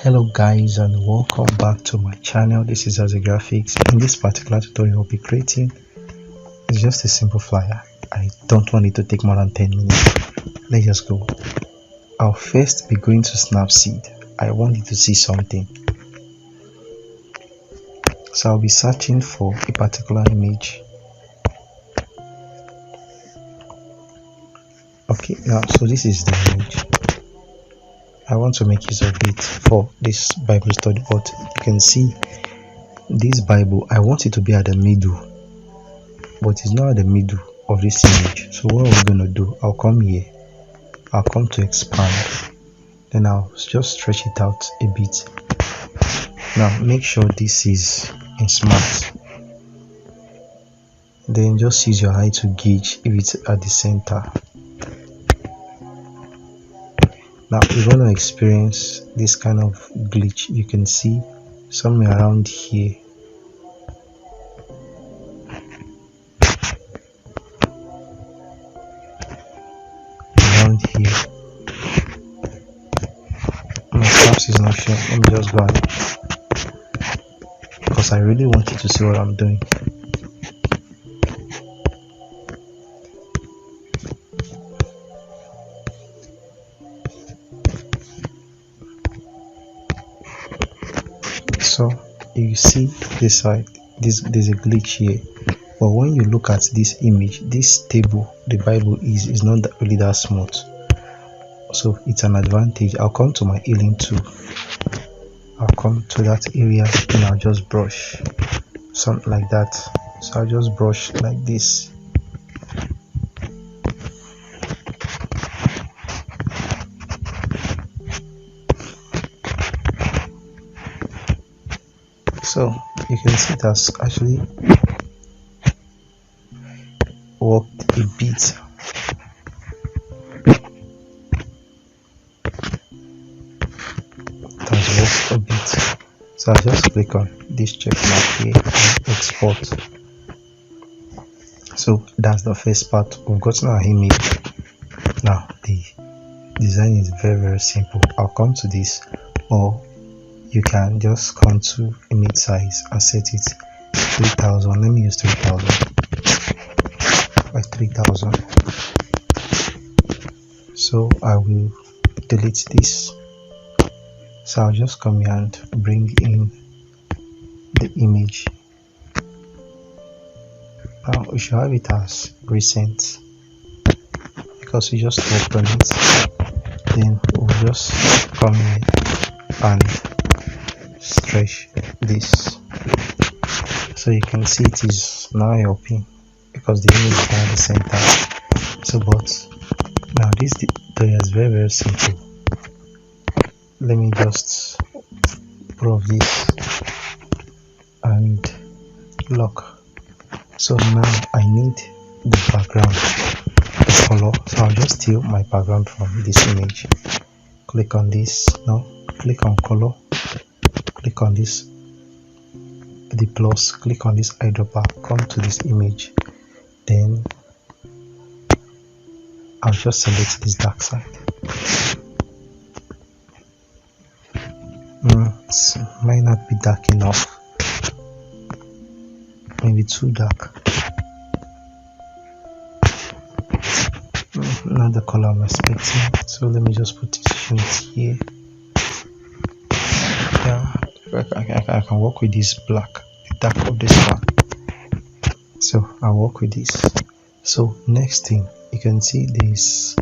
Hello guys, and welcome back to my channel. This is As a Graphics. In this particular tutorial I'll be creating, it's just a simple flyer. I don't want it to take more than 10 minutes. Let's just go. I'll first be going to Snapseed. I want you to see something, so I'll be searching for a particular image. Okay, now so this is the image. I want to make use of it for this Bible study, but you can see this Bible, I want it to be at the middle, but it's not at the middle of this image. So what we're going to do, I'll come here, I'll come to expand, then I'll just stretch it out a bit. Now make sure this is in smart, then just use your eye to gauge if it's at the center. Now you're going to experience this kind of glitch. You can see somewhere around here. Around here. My caps is not showing. Let me just go ahead, because I really want you to see what I'm doing. So you see this side, there's a glitch here, but when you look at this image, this table the Bible is not really that smooth, so it's an advantage. I'll come to my healing tool, I'll come to that area, and I'll just brush something like that. So I'll just brush like this. So you can see it has actually worked a bit. It has worked a bit. So I'll just click on this check mark here and export. So that's the first part. We've gotten our image. Now the design is very simple. I'll come to this, or you can just come to image size and set it 3000. Let me use 3000 by 3000. So I will delete this. So I'll just come here and bring in the image. Now we should have it as recent, because we just open it. Then we'll just come here and stretch this, so you can see it is now helping, because the image is now in the center. So but now this tutorial is very simple. Let me just prove this and lock. So now I need the background, the color, so I'll just steal my background from this image. Click on this. Now click on color, click on this, the plus, click on this eyedropper, come to this image, then I'll just select this dark side. It might not be dark enough, maybe too dark. Not the color I'm expecting, so let me just put it here. Yeah, I can work with this black, the dark of this one. So I'll work with this. So next thing, you can see there's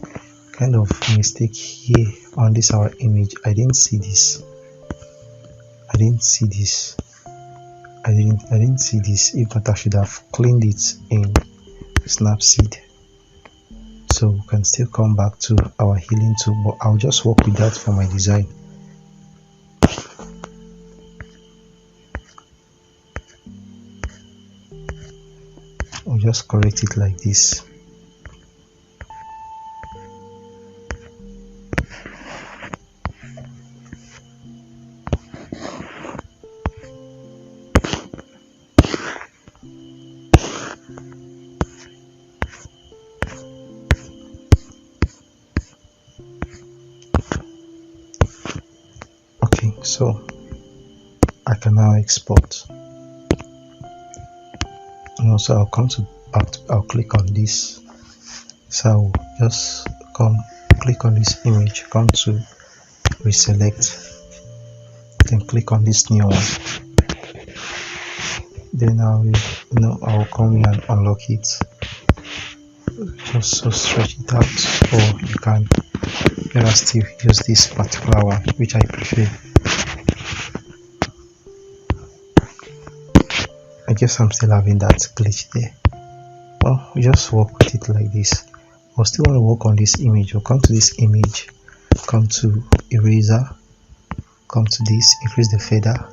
kind of mistake here on this our image. I didn't see this. If not, I should have cleaned it in Snapseed. So we can still come back to our healing tool, but I'll just work with that for my design. I'll just correct it like this. so I can now export. And also I'll come to I'll click on this, so I'll just click on this image, come to reselect, then click on this new one, then I'll come here and unlock it, just so stretch it out, or you can better still use this particular one, which I prefer. I guess I'm still having that glitch there. Well, we just work with it like this. I still want to work on this image. We'll come to this image, come to eraser, come to this, increase the feather,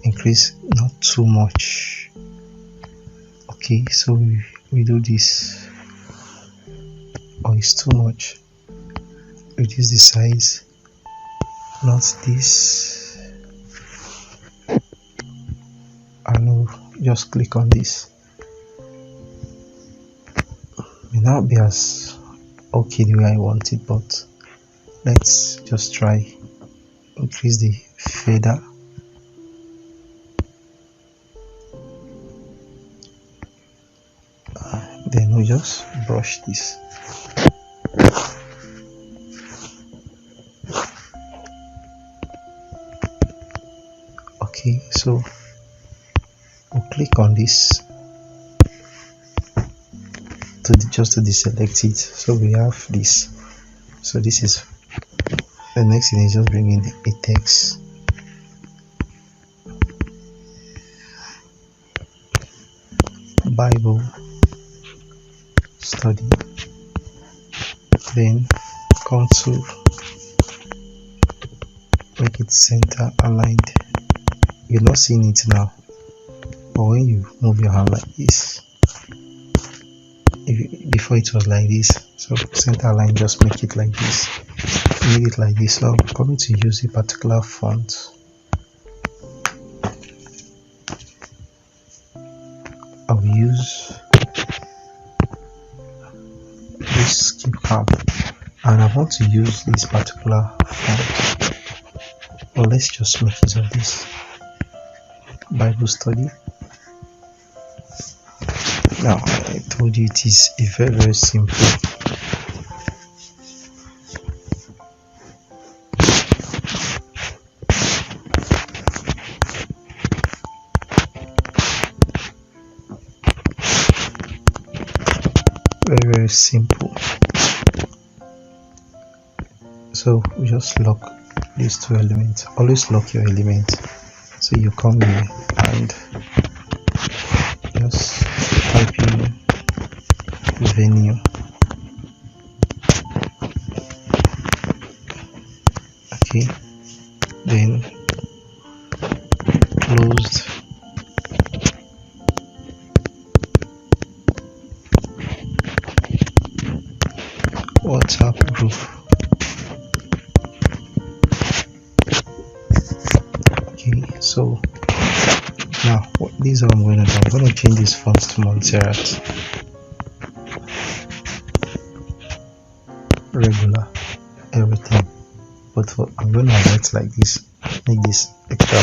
increase not too much. Okay, so we do this. Oh, it's too much. Reduce the size, not this. I know, just click on this. May not be as okay the way I want it, but let's just try. Increase the feather. Then we just brush this. Okay, so we'll click on this just to deselect it. So we have this. So this is the next thing, is just bringing a text. Bible study. Then come to make it center aligned. You're not seeing it now, but when you move your hand like this, before it was like this, so center align, just make it like this, made it like this. So I'm going to use a particular font. I'll use this Keep Calm, and I want to use this particular font. Well, let's just make use of this Bible study. Now, I told you it is a very simple. Very simple. So we just lock these two elements. Always lock your element. So you come here and just type in venue. Okay, then closed. WhatsApp group. Okay, so now this is what I'm going to do. I'm going to change this font to Montserrat. Regular, everything. But I'm going to write like this. Make this extra.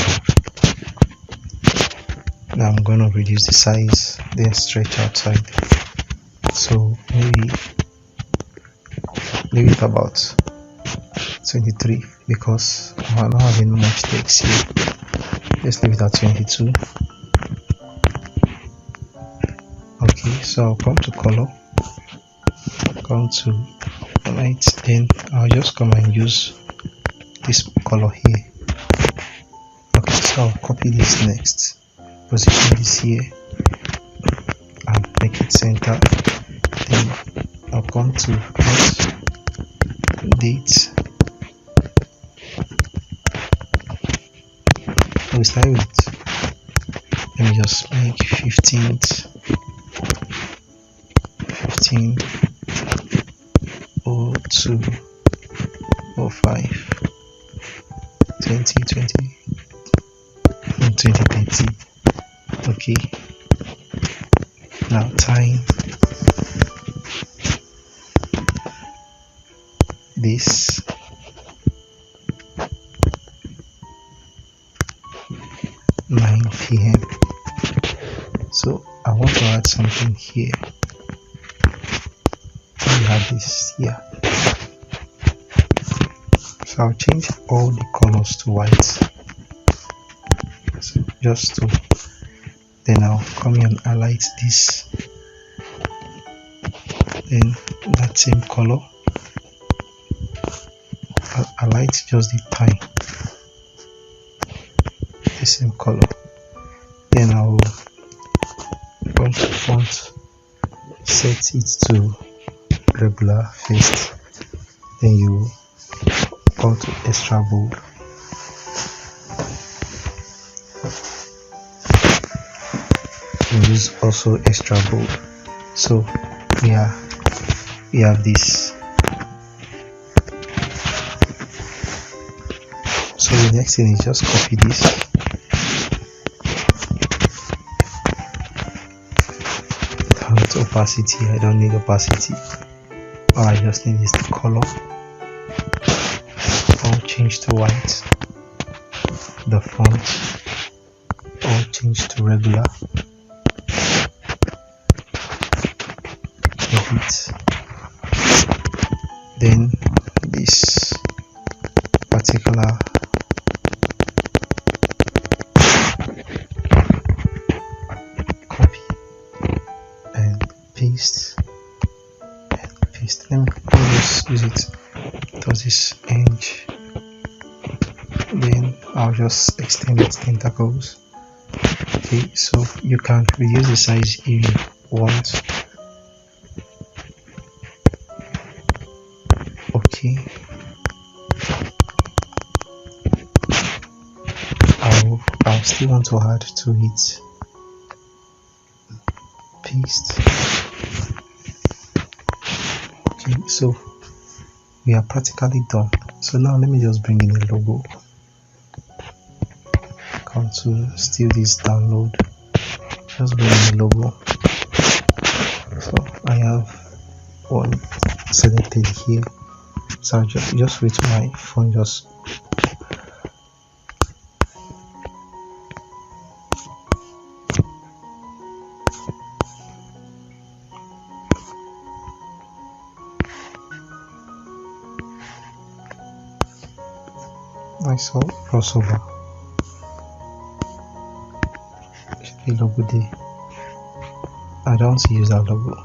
Now I'm going to reduce the size, then stretch outside. So maybe leave it about 23 because I'm not having much text here. Let's leave it at 22. Okay, so I'll come to color, come to light, then I'll just come and use this color here. Okay, so I'll copy this next, position this here and make it center. Then I'll come to date. We start with, let me just make 15th 02 05 2020 and 2030. Okay, now time this 9 p.m. So I want to add something here. We have this here. So I'll change all the colors to white. So just to, then I'll come here and highlight this. Then that same color, I'll highlight just the time. The same color. Then I'll go to font, set it to regular first. Then you go to extra bold. And use also extra bold. So we have this. So the next thing is just copy this. Without opacity, I don't need opacity. All I just need is the color. All change to white. The font all change to regular. Edit. Then this particular copy and paste and paste. Let me just use it towards this edge. Then I'll just extend its tentacles. Okay, so you can reduce the size if you want. Okay, I'll still want to add to it. Paste. Okay, so we are practically done. So now let me just bring in a logo. Come to steal this download. Just bring in a logo. So I have one selected here. So I'll just wait my phone just nice crossover. The logo there. I don't use that logo.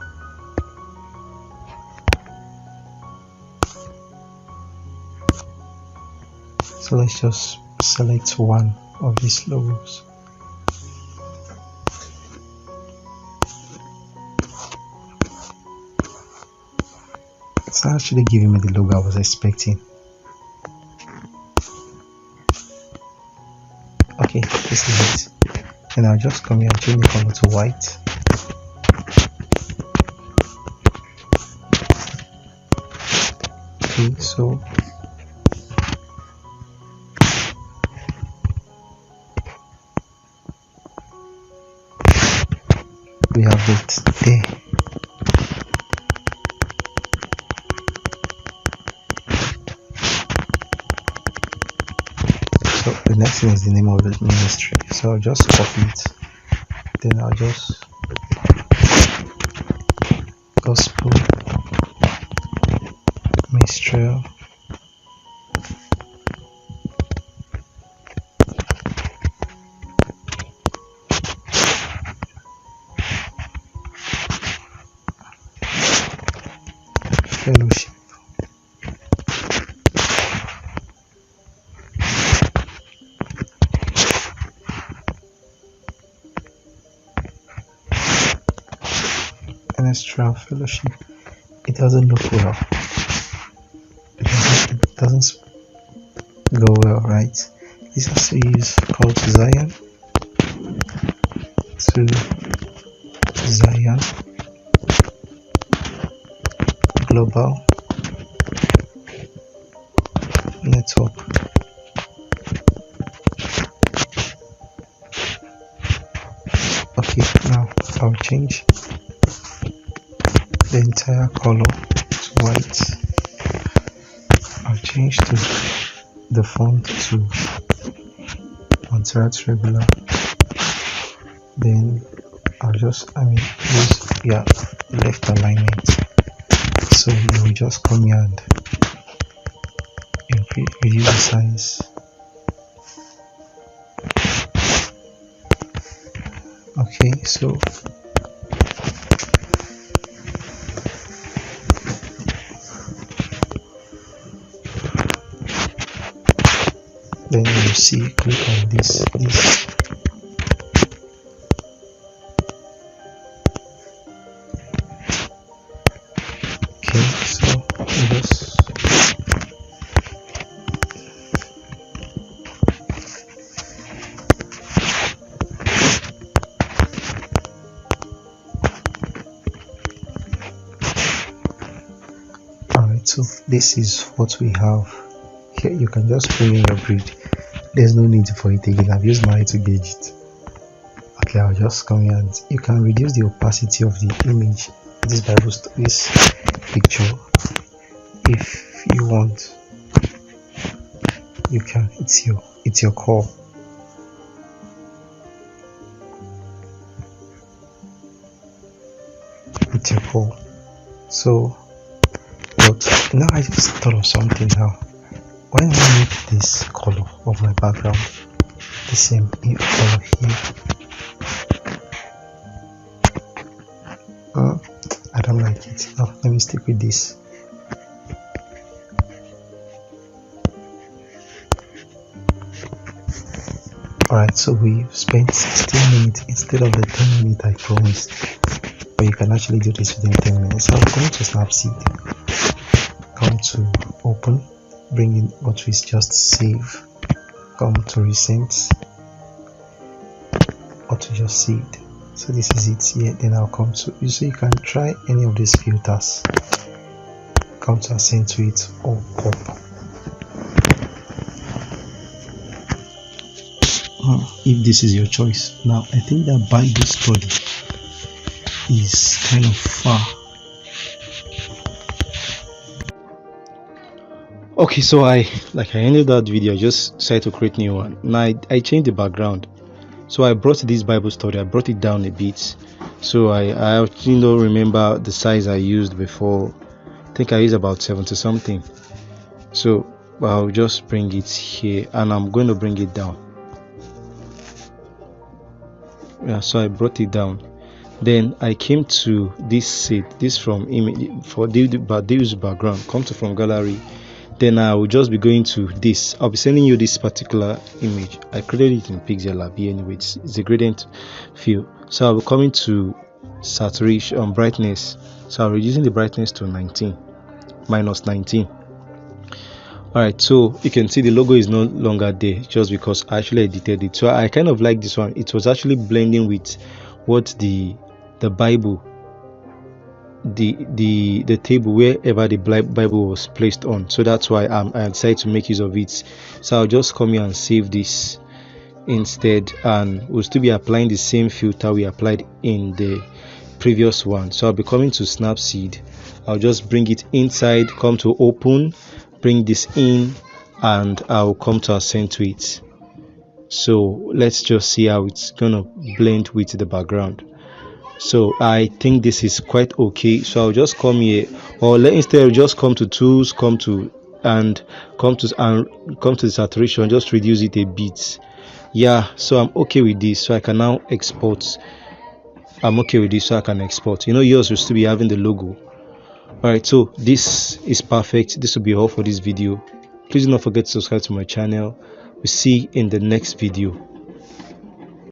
So let's just select one of these logos. It's actually giving me the logo I was expecting. Okay, this is it. And I'll just come here and change the color to white. Okay, so we have it there. So the next thing is the name of the ministry. So I'll just copy it. Then I'll just gospel ministerial. Fellowship. Ministerial fellowship. It doesn't look well. It doesn't go well, right? This has to use call to Zion. To Zion. Global network. Okay, now I'll change the entire color to white. I'll change the font to Montserrat regular. then I'll just use left alignment. So you will just come here and reduce the size. Okay, so then you see, click on this. Okay, so just alright, so this is what we have here. You can just put in your grid. There's no need for it again. I've used my eye to gauge it. Okay, I'll just come here and you can reduce the opacity of the image, this picture, if you want. You can. It's your call. It's your call. So, but now I just thought of something now. Why don't I make this color of my background the same color here? I don't like it. No, let me stick with this. Alright, so we spent 16 minutes instead of the 10 minutes I promised. But you can actually do this within 10 minutes. So I'm going to Snapseed. Come to open. Bring in what we just save. Come to recent. What we just saved. So this is it here. Then I'll come to you. So you can try any of these filters. Come to accentuate or pop. If this is your choice. Now I think that Bible study is kind of far. Okay, so I ended that video. I just decided to create new one. Now I changed the background. So I brought this Bible study, I brought it down a bit. So I actually don't remember the size I used before. I think I used about 70 something. So I'll just bring it here and I'm going to bring it down. Yeah, so I brought it down. Then I came to this set, this from image for this background. Come to from gallery. Then I will just be going to this. I'll be sending you this particular image. I created it in Pixellab here anyway. It's a gradient fill. So I'll be coming to saturation, brightness. So I'm reducing the brightness to 19, minus 19. Alright, so you can see the logo is no longer there just because I actually edited it. So I kind of like this one. It was actually blending with what the Bible, the table wherever the Bible was placed on. So that's why I decided to make use of it. So I'll just come here and save this instead, and we'll still be applying the same filter we applied in the previous one. So I'll be coming to Snapseed. I'll just bring it inside, come to open, bring this in, and I'll come to accentuate. So let's just see how it's gonna blend with the background. So I think this is quite okay. So I'll just come here, or instead just come to tools, come to the saturation, just reduce it a bit. Yeah, so I'm okay with this. So I can now export. I'm okay with this, so I can export. You know, yours will still be having the logo. Alright, so this is perfect. This will be all for this video. Please do not forget to subscribe to my channel. We'll see you in the next video.